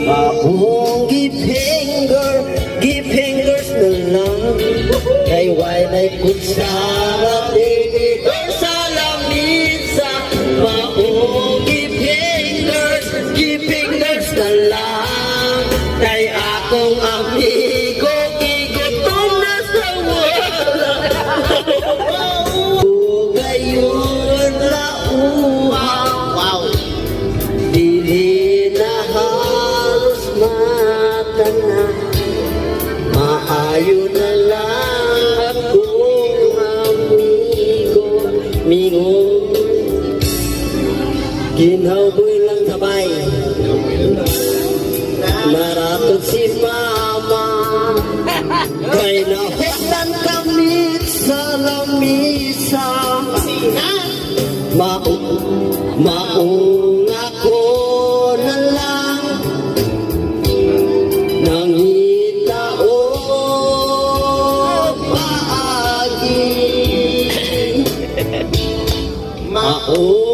Akong gipingers na lang kay walay kutsara tinidor sa lamisa. Akong gipingers na lang kay akong amigo igutom na sa wala. Gayon la wow. Dili na halos mata na, maayo na lang akong amigo. Mingong ginawboy lang sabay, naratod si mama kay nahulan kami sa lamisa. Maong ako na lang nangita o paagi. Maong